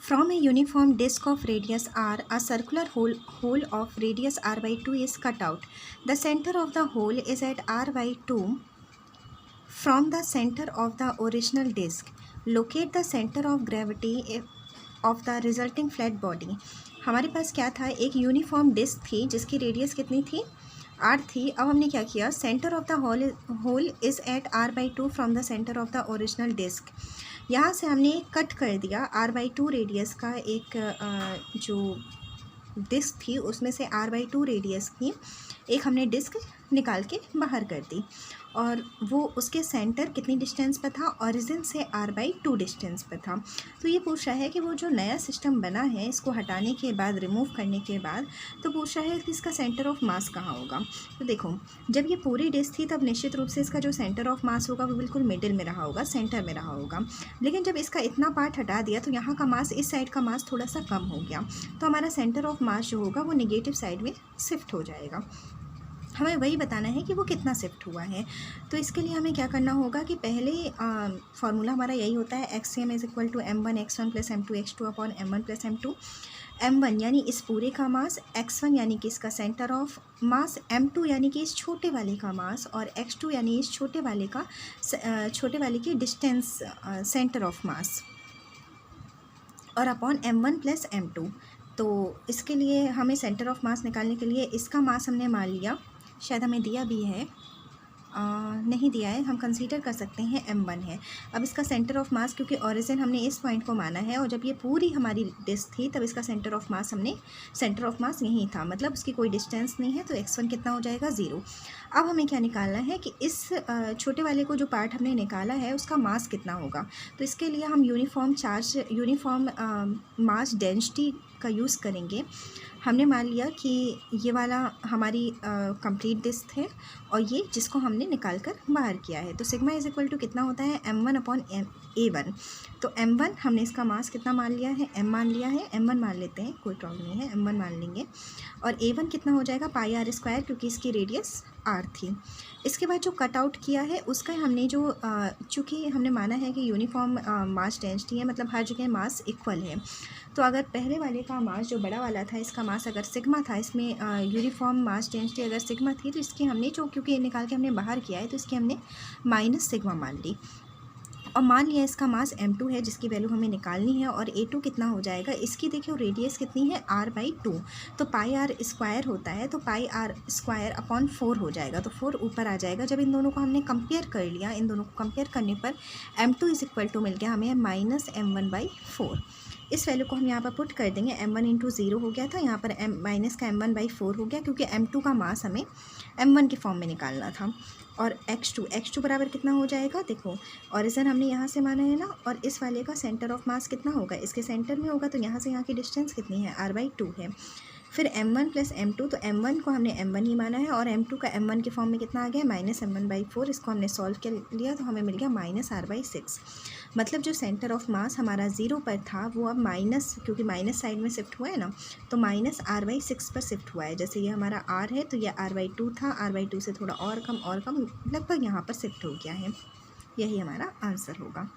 From a uniform disk of radius r, a circular hole of radius r by 2 is cut out. The center of the hole is at r by 2 from the center of the original disk. Locate the center of gravity of the resulting flat body. हमारे पास क्या था, एक uniform disc थी जिसकी radius कितनी थी, are थी. अब हमने क्या किया, center of the hole is at R by 2 from the center of the original disc. यहाँ से हमने कट कर दिया आर बाई 2 रेडियस का एक जो डिस्क थी उसमें से आर बाई 2 रेडियस की एक हमने डिस्क निकाल के बाहर कर दी, और वो उसके सेंटर कितनी डिस्टेंस पर था, ओरिजिन से आर बाई 2 डिस्टेंस पर था. तो ये पूछ रहा है कि वो जो नया सिस्टम बना है इसको हटाने के बाद, रिमूव करने के बाद, तो पूछ रहा है कि इसका सेंटर ऑफ मास कहाँ होगा. तो देखो, जब ये पूरी डिस्क थी तब निश्चित रूप से इसका जो सेंटर ऑफ मास होगा वो बिल्कुल मिडिल में रहा होगा, सेंटर में रहा होगा. लेकिन जब इसका इतना पार्ट हटा दिया तो यहाँ का मास, इस साइड का मास थोड़ा सा कम हो गया, तो हमारा सेंटर ऑफ मास जो होगा वो नेगेटिव साइड में शिफ्ट हो जाएगा. हमें वही बताना है कि वो कितना शिफ्ट हुआ है. तो इसके लिए हमें क्या करना होगा कि पहले फार्मूला हमारा यही होता है, एक्स.m is equal to m1 x1 plus m2 x2 upon m1 plus m2. m1 यानी इस पूरे का मास, x1 यानी कि इसका सेंटर ऑफ मास, m2 यानी कि इस छोटे वाले का मास, और x2 यानी इस छोटे वाले की डिस्टेंस, सेंटर ऑफ मास, और अपॉन m1 प्लस m2. तो इसके लिए हमें सेंटर ऑफ मास निकालने के लिए इसका मास हमने मान लिया, शायद हमें दिया भी है, नहीं दिया है, हम कंसीडर कर सकते हैं m1 है. अब इसका सेंटर ऑफ मास, क्योंकि ओरिजिन हमने इस पॉइंट को माना है और जब ये पूरी हमारी डिस्क थी तब इसका सेंटर ऑफ मास यहीं था, मतलब उसकी कोई डिस्टेंस नहीं है, तो x1 कितना हो जाएगा, 0. अब हमें क्या निकालना है कि इस छोटे वाले को जो पार्ट हमने निकाला है उसका मास कितना होगा. तो इसके लिए हम यूनिफॉर्म मास डेंसिटी का यूज़ करेंगे. हमने मान लिया कि ये वाला हमारी कंप्लीट डिस्क है और ये जिसको हमने निकाल कर बाहर किया है. तो सिग्मा इज़ इक्वल टू कितना होता है, m1 अपॉन a1. तो m1 हमने इसका मास कितना मान लिया है, m मान लिया है, m1 मान लेते हैं, कोई प्रॉब्लम नहीं है, m1 मान लेंगे. और a1 कितना हो जाएगा, पाई आर स्क्वायर, क्योंकि इसकी रेडियस r थी. इसके बाद जो कट आउट किया है उसका हमने जो चूँकि हमने माना है कि यूनिफॉर्म मास डेंसिटी है, मतलब हर जगह मास इक्वल है. तो अगर पहले वाले का मास जो बड़ा वाला था, इसका मास अगर सिग्मा था, इसमें यूनिफॉर्म मास डेंसिटी अगर सिग्मा थी, तो इसकी हमने जो, क्योंकि निकाल के हमने बाहर किया है, तो इसकी हमने माइनस सिग्मा मान ली. और मान लिया इसका मास m2 है जिसकी वैल्यू हमें निकालनी है, और a2 कितना हो जाएगा, इसकी देखिए रेडियस कितनी है, r बाई 2. तो पाई आर स्क्वायर होता है, तो पाई आर स्क्वायर अपॉन 4 हो जाएगा, तो 4 ऊपर आ जाएगा. जब इन दोनों को हमने कंपेयर कर लिया, इन दोनों को कंपेयर करने पर m2 इज़ इक्वल टू मिल गया हमें माइनस m1 बाई 4. इस वैल्यू को हम यहाँ पर पुट कर देंगे, m1 इंटू 0 हो गया था, यहाँ पर माइनस का m1 बाई 4 हो गया, क्योंकि m2 का मास हमें m1 के फॉर्म में निकालना था. और x2 बराबर कितना हो जाएगा, देखो ओरिजिन हमने यहाँ से माना है ना, और इस वाले का सेंटर ऑफ मास कितना होगा, इसके सेंटर में होगा, तो यहाँ से यहाँ की डिस्टेंस कितनी है, r बाई 2 है. फिर m1 प्लस m2, तो m1 को हमने m1 ही माना है, और m2 का m1 के फॉर्म में कितना आ गया, माइनस m1 बाई 4. इसको हमने सॉल्व कर लिया तो हमें मिल गया माइनस r बाई 6. मतलब जो सेंटर ऑफ मास हमारा 0 पर था वो अब माइनस, क्योंकि माइनस साइड में शिफ्ट हुआ है ना, तो माइनस r बाई 6 पर शिफ्ट हुआ है. जैसे ये हमारा r है तो ये r बाई 2 था, r बाई 2 से थोड़ा और कम लगभग यहाँ पर शिफ्ट हो गया है. यही हमारा आंसर होगा.